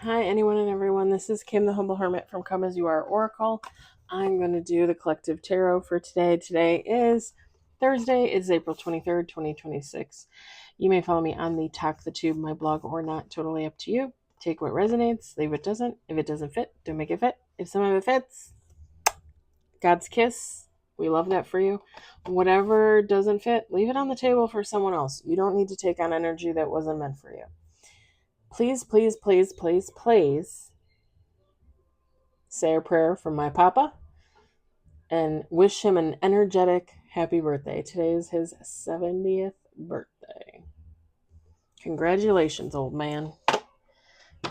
Hi, anyone and everyone. This is Kim, the Humble Hermit from Come As You Are Oracle. I'm going to do the collective tarot for today. Today is Thursday. It's April 23rd, 2026. You may follow me on the Talk the Tube, my blog, or not. Totally up to you. Take what resonates, leave what doesn't. If it doesn't fit, don't make it fit. If some of it fits, God's kiss. We love that for you. Whatever doesn't fit, leave it on the table for someone else. You don't need to take on energy that wasn't meant for you. Please, please, please, please, please say a prayer for my papa and wish him an energetic happy birthday. Today is his 70th birthday. Congratulations, old man.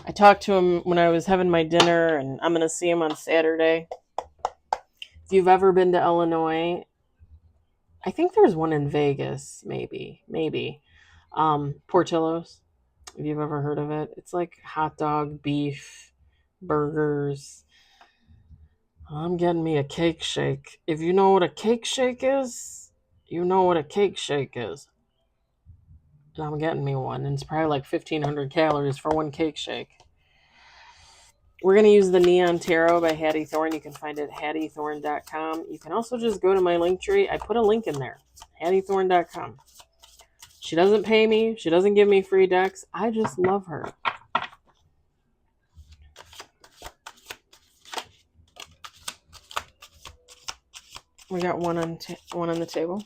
I talked to him when I was having my dinner, and I'm going to see him on Saturday. If you've ever been to Illinois, I think there's one in Vegas, maybe. Portillo's, if you've ever heard of it. It's like hot dog, beef, burgers. I'm getting me a cake shake. If you know what a cake shake is, you know what a cake shake is. And I'm getting me one. And it's probably like 1,500 calories for one cake shake. We're going to use the Neon Tarot by Hattie Thorne. You can find it at hattiethorne.com. You can also just go to my link tree. I put a link in there. hattiethorne.com. She doesn't pay me. She doesn't give me free decks. I just love her. We got one on the table.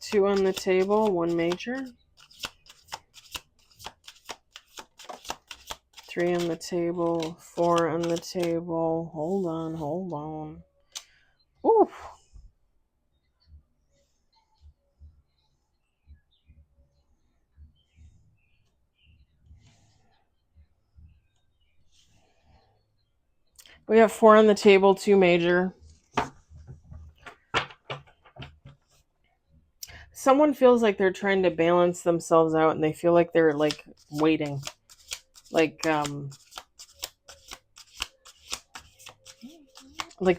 Two on the table, one major. Three on the table, four on the table. Hold on. Ooh. We have four on the table, two major. Someone feels like they're trying to balance themselves out and they feel like they're like waiting. Like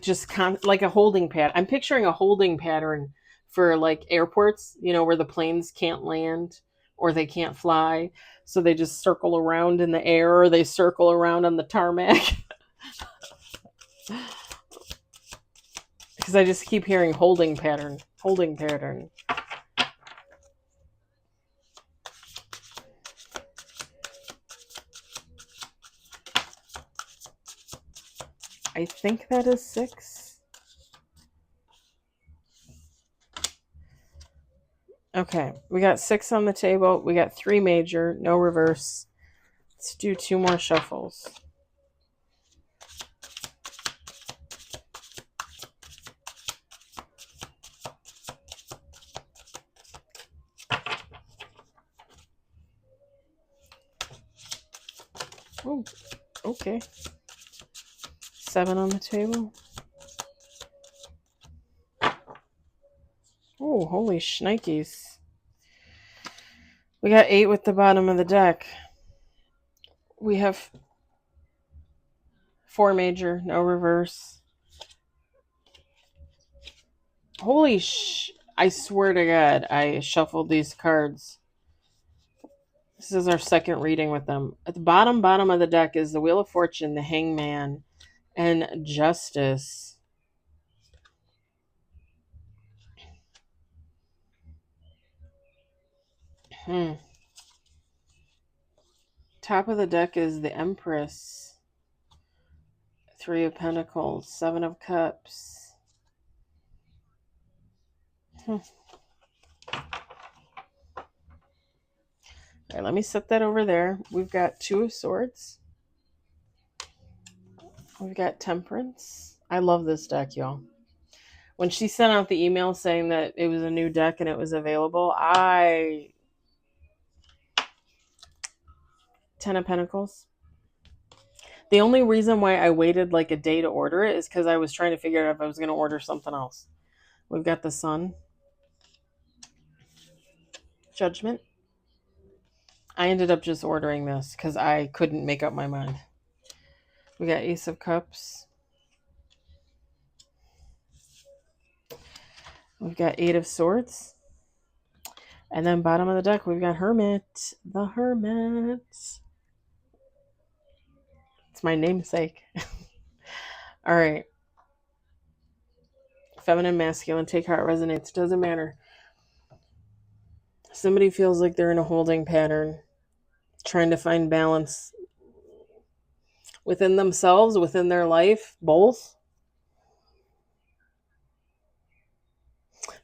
just like a holding pad. I'm picturing a holding pattern for like airports, where the planes can't land or they can't fly. So they just circle around in the air or they circle around on the tarmac. Because I just keep hearing holding pattern. I think that is 6. Okay, we got 6 on the table. We got 3 major, no reverse. Let's do 2 more shuffles. Oh, okay. 7 on the table. Oh, holy shnikes. We got 8 with the bottom of the deck. We have 4 major, no reverse. Holy I swear to God, I shuffled these cards. This is our second reading with them. At the bottom of the deck is the Wheel of Fortune, the Hangman, and Justice. Top of the deck is the Empress, 3 of Pentacles, 7 of Cups. All right, let me set that over there. We've got 2 of Swords. We've got Temperance. I love this deck, y'all. When she sent out the email saying that it was a new deck and it was available, 10 of Pentacles. The only reason why I waited like a day to order it is because I was trying to figure out if I was going to order something else. We've got the Sun. Judgment. I ended up just ordering this because I couldn't make up my mind. We got Ace of Cups. We've got Eight of Swords. And then bottom of the deck, we've got Hermit. The Hermit. It's my namesake. All right. Feminine, masculine, take how it resonates. Doesn't matter. Somebody feels like they're in a holding pattern, trying to find balance within themselves, within their life, both.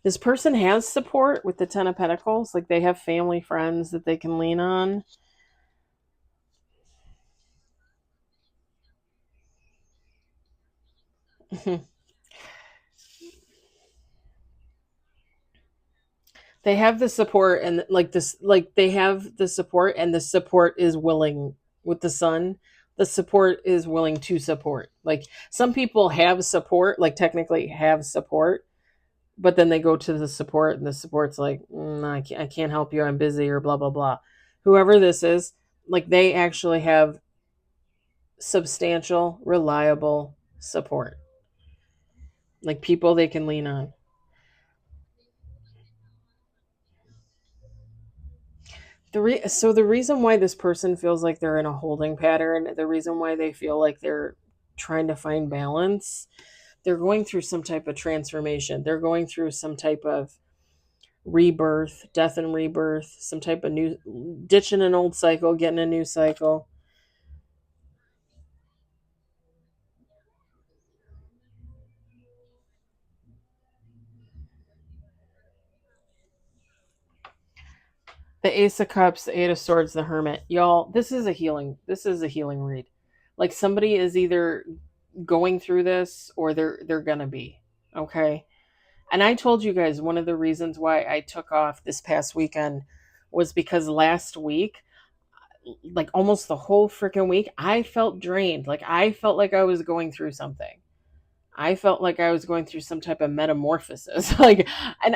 This person has support with the Ten of Pentacles. Like they have family, friends that they can lean on. They have the support, and they have the support, and the support is willing. With the Sun, the support is willing to support. Like some people have support, like technically have support, but then they go to the support, and the support's like, I can't help you, I'm busy, or blah blah blah. Whoever this is, like they actually have substantial, reliable support, like people they can lean on. So the reason why this person feels like they're in a holding pattern, the reason why they feel like they're trying to find balance, they're going through some type of transformation. They're going through some type of rebirth, death and rebirth, some type of new, ditching an old cycle, getting a new cycle. The Ace of Cups, the Eight of Swords, the Hermit. Y'all, this is a healing read. Like somebody is either going through this or they're gonna be. Okay. And I told you guys one of the reasons why I took off this past weekend was because last week, like almost the whole freaking week, I felt drained. Like I felt like I was going through something. I felt like I was going through some type of metamorphosis. Like, and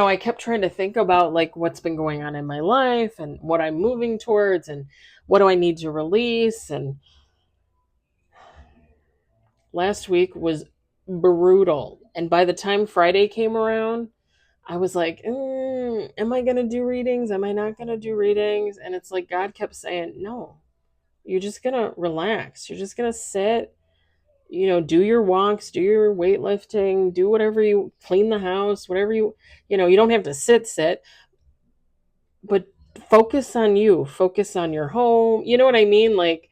I kept trying to think about like what's been going on in my life and what I'm moving towards and what do I need to release. And last week was brutal. And by the time Friday came around, I was like, am I going to do readings? Am I not going to do readings? And it's like God kept saying, no, you're just going to relax. You're just going to sit, do your walks, do your weightlifting, do whatever you clean the house, whatever you don't have to sit, but focus on you, focus on your home. You know what I mean? Like,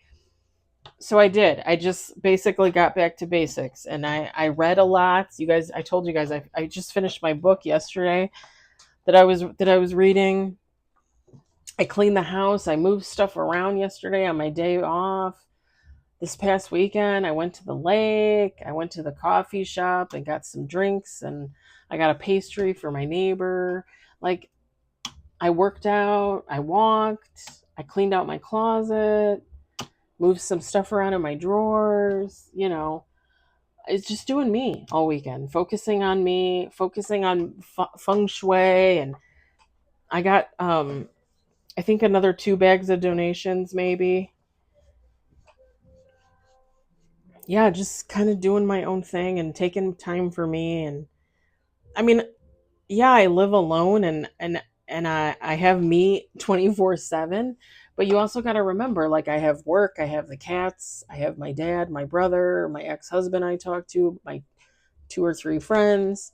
so I did. I just basically got back to basics and I read a lot. You guys, I told you guys, I just finished my book yesterday that I was reading. I cleaned the house. I moved stuff around yesterday on my day off. This past weekend, I went to the lake. I went to the coffee shop and got some drinks, and I got a pastry for my neighbor. Like, I worked out, I walked, I cleaned out my closet, moved some stuff around in my drawers. It's just doing me all weekend, focusing on me, focusing on feng shui. And I got, I think, another 2 bags of donations, maybe. Yeah, just kind of doing my own thing and taking time for me. And I mean, yeah, I live alone and I have me 24/7, but you also got to remember, like, I have work, I have the cats, I have my dad, my brother, my ex-husband I talk to, my 2 or 3 friends.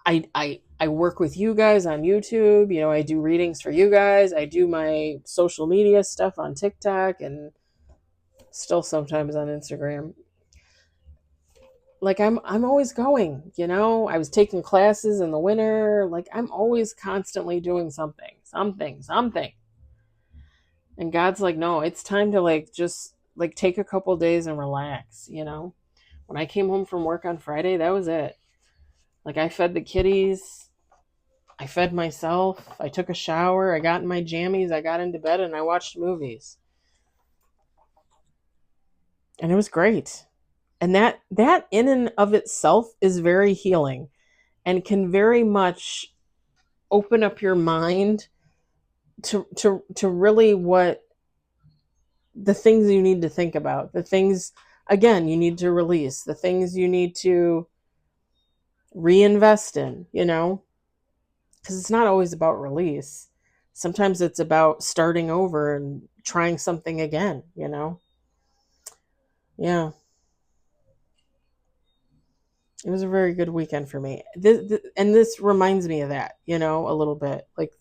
I work with you guys on YouTube. I do readings for you guys. I do my social media stuff on TikTok and still sometimes on Instagram. Like I'm always going. I was taking classes in the winter. Like I'm always constantly doing something. And God's like, no, it's time to like just like take a couple days and relax. When I came home from work on Friday, that was it. Like I fed the kitties, I fed myself, I took a shower, I got in my jammies, I got into bed, and I watched movies. And it was great. And that in and of itself is very healing and can very much open up your mind to really what the things you need to think about, the things, again, you need to release, the things you need to reinvest in, because it's not always about release. Sometimes it's about starting over and trying something again. Yeah, it was a very good weekend for me. And this reminds me of that, a little bit. Like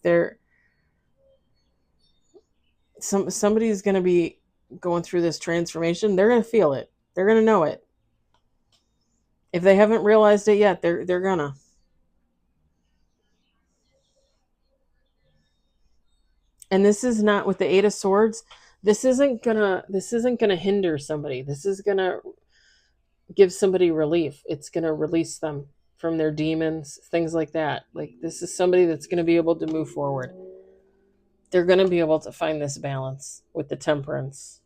somebody's going to be going through this transformation. They're going to feel it. They're going to know it. If they haven't realized it yet, they're gonna. And this is not with the Eight of Swords. This isn't gonna hinder somebody. This is gonna give somebody relief. It's gonna release them from their demons, things like that. Like, this is somebody that's gonna be able to move forward. They're gonna be able to find this balance with the Temperance.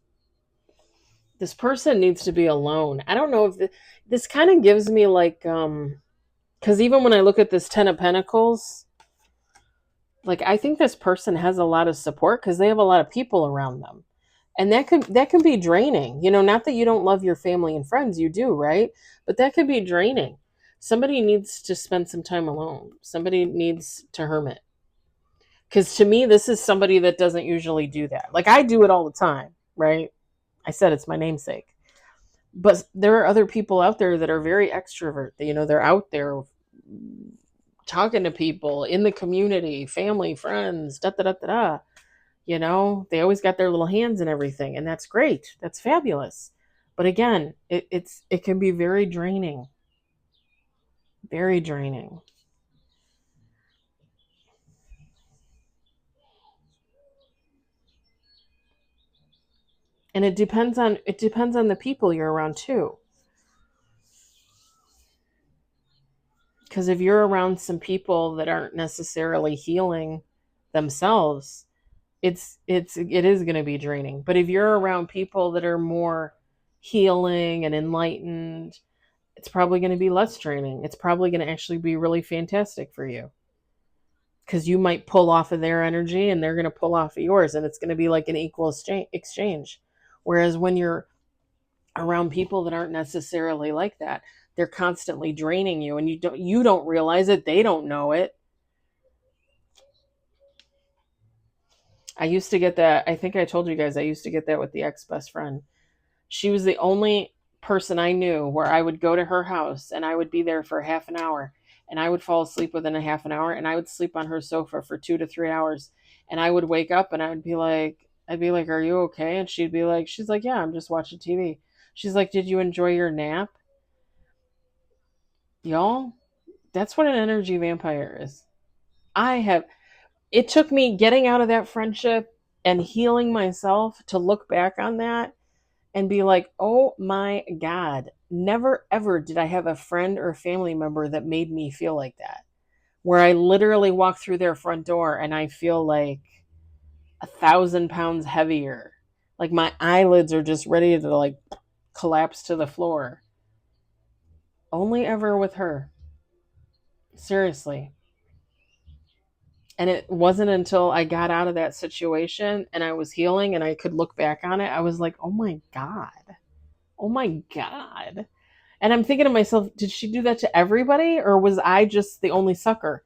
This person needs to be alone. I don't know if this kind of gives me like, because even when I look at this Ten of Pentacles, like, I think this person has a lot of support because they have a lot of people around them. And that can be draining. Not that you don't love your family and friends, you do, right? But that could be draining. Somebody needs to spend some time alone. Somebody needs to hermit. Because to me, this is somebody that doesn't usually do that. Like, I do it all the time, right? I said it's my namesake. But there are other people out there that are very extrovert. They're out there talking to people in the community, family, friends, da da da da da. They always got their little hands in everything, and that's great. That's fabulous. But again, it can be very draining. Very draining. And it depends on the people you're around too. Because if you're around some people that aren't necessarily healing themselves, it is going to be draining. But if you're around people that are more healing and enlightened, it's probably going to be less draining. It's probably going to actually be really fantastic for you, because you might pull off of their energy and they're going to pull off of yours, and it's going to be like an equal exchange. Whereas when you're around people that aren't necessarily like that, they're constantly draining you, and you don't realize it. They don't know it. I used to get that. I think I told you guys I used to get that with the ex-best friend. She was the only person I knew where I would go to her house and I would be there for half an hour, and I would fall asleep within a half an hour, and I would sleep on her sofa for 2 to 3 hours, and I would wake up and I'd be like, "Are you okay?" And she's like, "Yeah, I'm just watching TV." She's like, "Did you enjoy your nap?" Y'all, that's what an energy vampire is. I have It took me getting out of that friendship and healing myself to look back on that and be like, oh my God, never ever did I have a friend or family member that made me feel like that. Where I literally walk through their front door and I feel like 1,000 pounds heavier. Like, my eyelids are just ready to like collapse to the floor. Only ever with her. Seriously. And it wasn't until I got out of that situation and I was healing and I could look back on it, I was like, oh my God. Oh my God. And I'm thinking to myself, did she do that to everybody, or was I just the only sucker?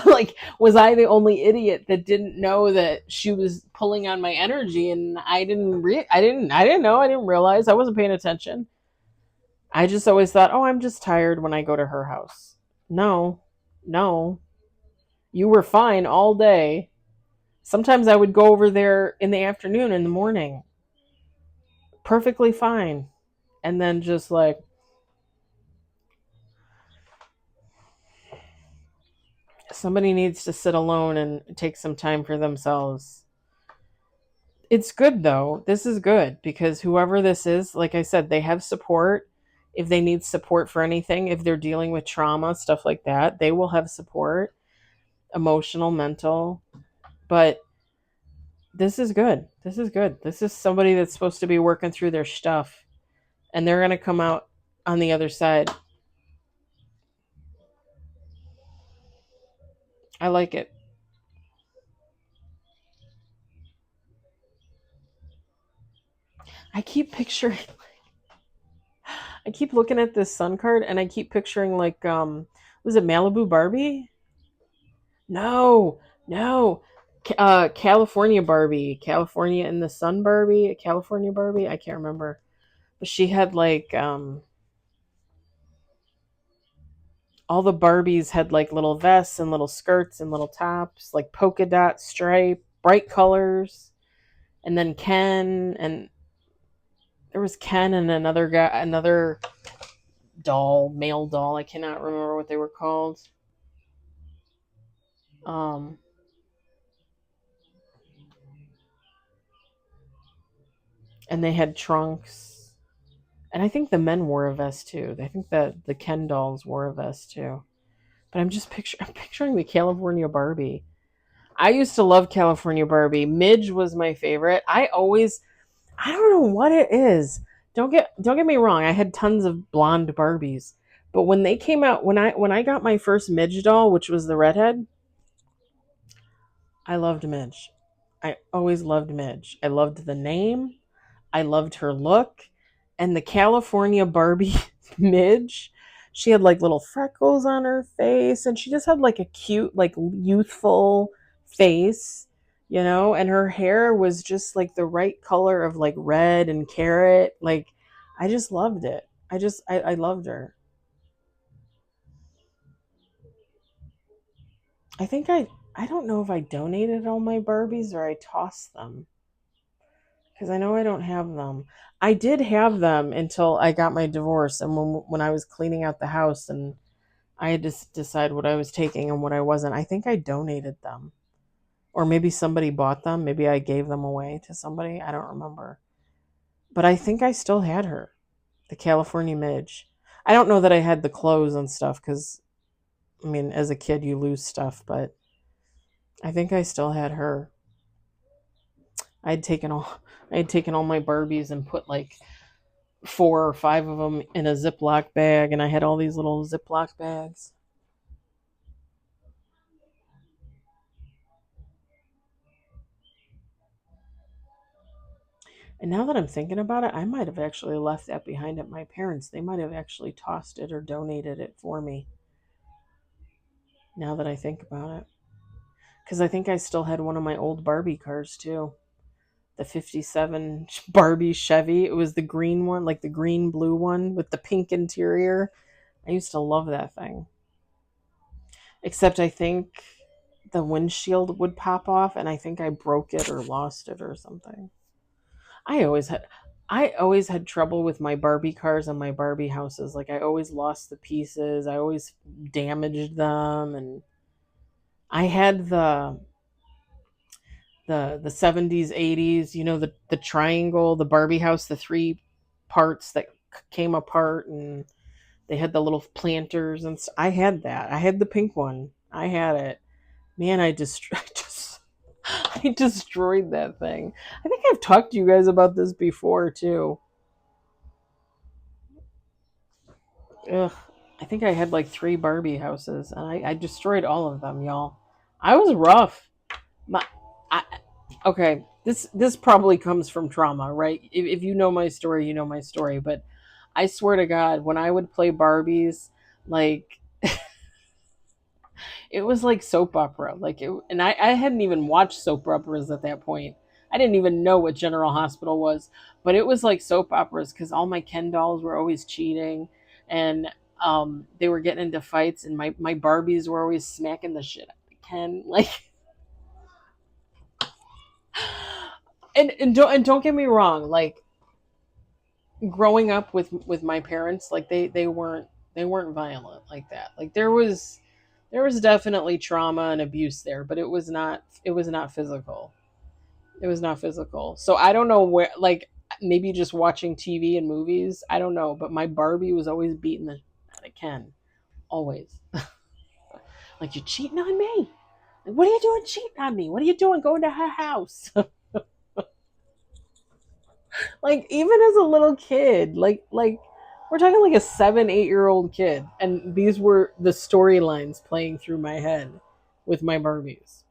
Like, was I the only idiot that didn't know that she was pulling on my energy, and I didn't know, I didn't realize, I wasn't paying attention. I just always thought, "Oh, I'm just tired when I go to her house." No. No. You were fine all day. Sometimes I would go over there in the afternoon, in the morning. Perfectly fine. And then just like, somebody needs to sit alone and take some time for themselves. It's good though. This is good because whoever this is, like I said, they have support. If they need support for anything, if they're dealing with trauma, stuff like that, they will have support, emotional, mental. But this is good. This is good. This is somebody that's supposed to be working through their stuff, and they're going to come out on the other side. I like it. I keep picturing I keep looking at this sun card and I keep picturing like was it Malibu Barbie? No, no. California Barbie, California in the Sun Barbie, California Barbie. I can't remember, but she had like all the Barbies had like little vests and little skirts and little tops, like polka dot stripe, bright colors, and then Ken and there was Ken and another guy, another doll, male doll. I cannot remember what they were called. Um, and they had trunks. And I think the men wore a vest too. I think that the Ken dolls wore a vest too. But I'm picturing the California Barbie. I used to love California Barbie. Midge was my favorite. I don't know what it is. Don't get me wrong. I had tons of blonde Barbies. But when they came out when I got my first Midge doll, which was the redhead, I loved Midge. I always loved Midge. I loved the name. I loved her look. And the California Barbie Midge, she had like little freckles on her face and she just had like a cute, like youthful face, you know, and her hair was just like the right color of like red and carrot. Like I just loved it. I loved her. I think I don't know if I donated all my Barbies or I tossed them because I know I don't have them. I did have them until I got my divorce, and when I was cleaning out the house, and I had to decide what I was taking and what I wasn't. I think I donated them, or maybe somebody bought them. Maybe I gave them away to somebody. I don't remember, but I think I still had her, the California Midge. I don't know that I had the clothes and stuff because I mean, as a kid, you lose stuff, but I think I still had her. I had taken all I had taken all my Barbies and put like four or five of them in a Ziploc bag, and I had all these little Ziploc bags. And now that I'm thinking about it, I might have actually left that behind at my parents. They might have actually tossed it or donated it for me. Now that I think about it, because I think I still had one of my old Barbie cars too. The 57 Barbie Chevy. It was the green one, like the green blue one with the pink interior. I used to love that thing. Except I think the windshield would pop off and I think I broke it or lost it or something. I always had I always had trouble with my Barbie cars and my Barbie houses. Like I always lost the pieces. I always damaged them and I had the 70s, 80s, you know, the triangle, the Barbie house, the three parts that came apart and they had the little planters I had that. I had the pink one. I had it. Man, I just I destroyed that thing. I think I've talked to you guys about this before too. Ugh. I think I had like three Barbie houses and I destroyed all of them, y'all. I was rough. My, I, okay, this probably comes from trauma, right? If you know my story, you know my story. But I swear to God, when I would play Barbies, like it was like soap opera. And I hadn't even watched soap operas at that point. I didn't even know what General Hospital was, but it was like soap operas because all my Ken dolls were always cheating, and they were getting into fights, and my Barbies were always smacking the shit out of Ken. Like, and don't get me wrong, like growing up with my parents, like they weren't violent like that. Like there was definitely trauma and abuse there, but it was not physical. It was not physical. So I don't know where, like maybe just watching TV and movies. I don't know, but my Barbie was always beating the out of Ken. Always. Like you're cheating on me. Like, what are you doing cheating on me? What are you doing going to her house? Like even as a little kid, like we're talking like a 7, 8 year old kid, and these were the storylines playing through my head with my Barbies.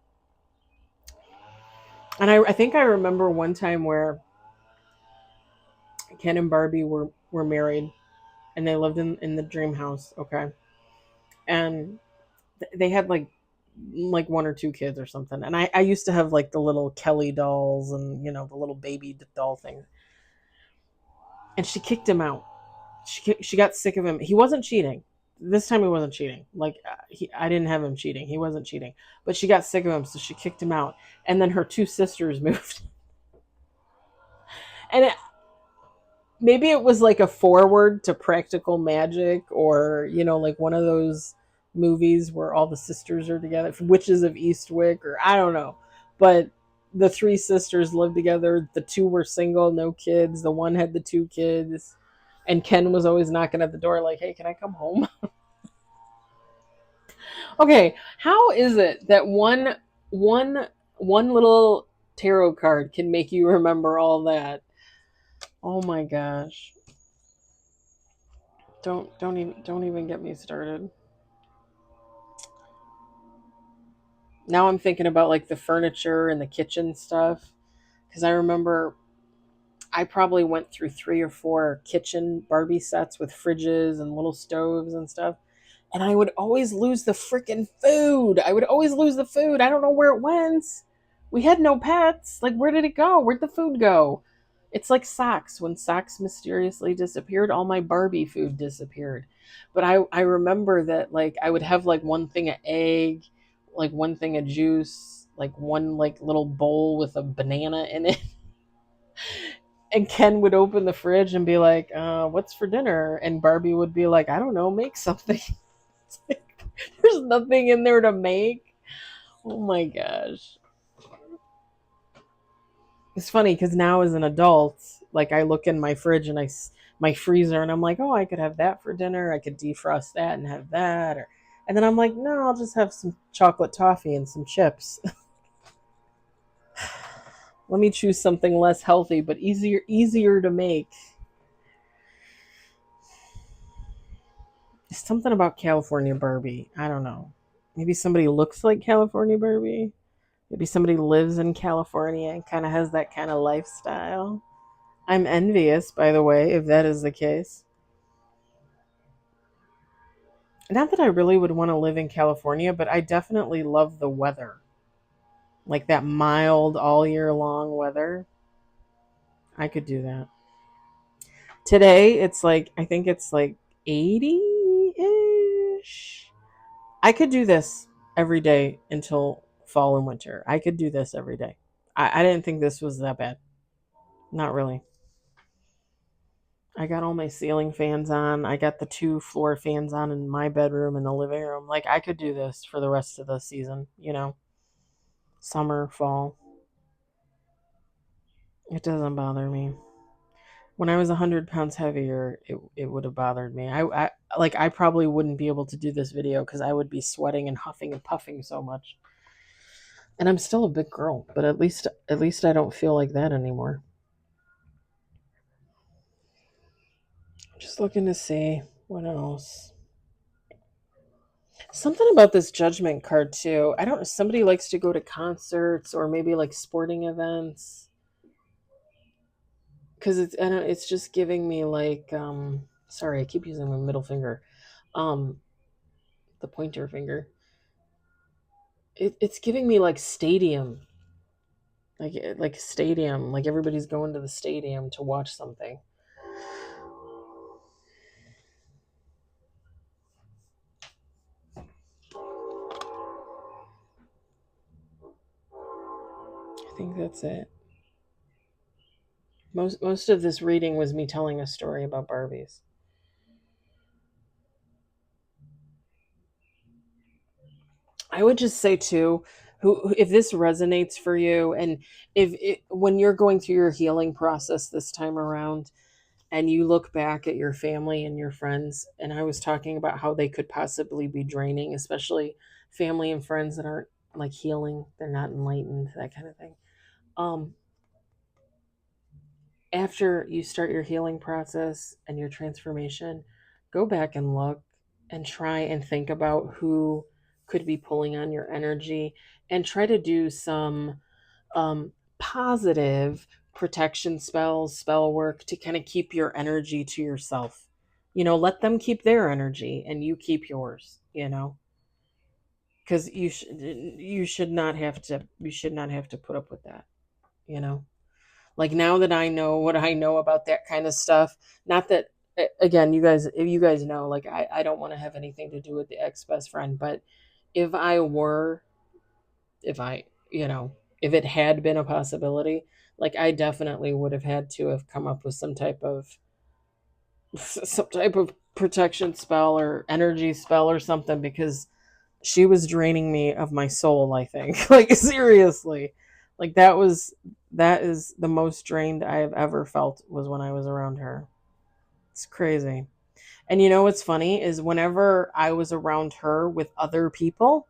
And I think I remember one time where Ken and Barbie were married, and they lived in the dream house. Okay, and they had like one or two kids or something. And I used to have like the little Kelly dolls and the little baby doll thing. And she kicked him out. She got sick of him. He wasn't cheating. This time he wasn't cheating. Like I didn't have him cheating. He wasn't cheating. But she got sick of him, so she kicked him out. And then her two sisters moved. And maybe it was like a forward to Practical Magic, or like one of those movies where all the sisters are together, Witches of Eastwick, or I don't know. But the three sisters lived together. The two were single, no kids. The one had the two kids, and Ken was always knocking at the door like, hey, can I come home? Okay, how is it that one little tarot card can make you remember all that? Oh my gosh. Don't even get me started. Now I'm thinking about like the furniture and the kitchen stuff, because I remember I probably went through 3 or 4 kitchen Barbie sets with fridges and little stoves and stuff. And I would always lose the freaking food. I would always lose the food. I don't know where it went. We had no pets. Like, where did it go? Where'd the food go? It's like socks. When socks mysteriously disappeared, all my Barbie food disappeared. But I remember that, like, I would have like one thing of egg, like one thing of juice, like one like little bowl with a banana in it. And Ken would open the fridge and be like, what's for dinner? And Barbie would be like, I don't know, make something. There's nothing in there to make. Oh my gosh. It's funny because now as an adult, like I look in my fridge and my freezer, and I'm like, oh, I could have that for dinner. I could defrost that and have that. And then I'm like, no, I'll just have some chocolate toffee and some chips. Let me choose something less healthy but easier to make. It's something about California Barbie. I don't know. Maybe somebody looks like California Barbie. Maybe somebody lives in California and kind of has that kind of lifestyle. I'm envious, by the way, if that is the case. Not that I really would want to live in California, but I definitely love the weather. Like that mild all year long weather. I could do that. Today, it's like, I think it's like 80 ish. I could do this every day until fall and winter. I could do this every day. I didn't think this was that bad. Not really. I got all my ceiling fans on. I got the 2 floor fans on in my bedroom and the living room. Like, I could do this for the rest of the season. Summer, fall. It doesn't bother me. When I was 100 pounds heavier, it would have bothered me. I probably wouldn't be able to do this video because I would be sweating and huffing and puffing so much. And I'm still a big girl, but at least I don't feel like that anymore. Just looking to see what else. Something about this judgment card too. I don't know. Somebody likes to go to concerts or maybe like sporting events, because it's just giving me like sorry, I keep using my middle finger, um the pointer finger. It's giving me like stadium, like stadium, like everybody's going to the stadium to watch something. I think that's it. Most of this reading was me telling a story about Barbies. I would just say too, if this resonates for you, and when you're going through your healing process this time around, and you look back at your family and your friends, and I was talking about how they could possibly be draining, especially family and friends that aren't like healing, they're not enlightened, that kind of thing. Um, After you start your healing process and your transformation, go back and look and try and think about who could be pulling on your energy, and try to do some positive protection spells, spell work to kind of keep your energy to yourself. Let them keep their energy and you keep yours, because you should not have to put up with that, you know. Like now that I know what I know about that kind of stuff, not that again, if you guys know, like I don't want to have anything to do with the ex best friend, but if I were, if I, if it had been a possibility, like I definitely would have had to have come up with some type of protection spell or energy spell or something, because she was draining me of my soul, I think. Like seriously. Like that is the most drained I have ever felt, was when I was around her. It's crazy. And what's funny is whenever I was around her with other people,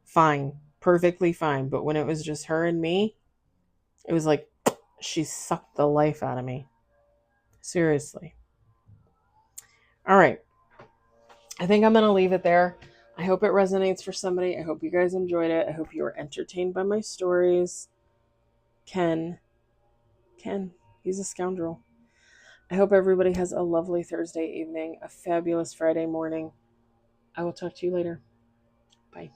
fine, perfectly fine. But when it was just her and me, it was like she sucked the life out of me. Seriously. All right. I think I'm going to leave it there. I hope it resonates for somebody. I hope you guys enjoyed it. I hope you were entertained by my stories. Ken, he's a scoundrel. I hope everybody has a lovely Thursday evening, a fabulous Friday morning. I will talk to you later. Bye.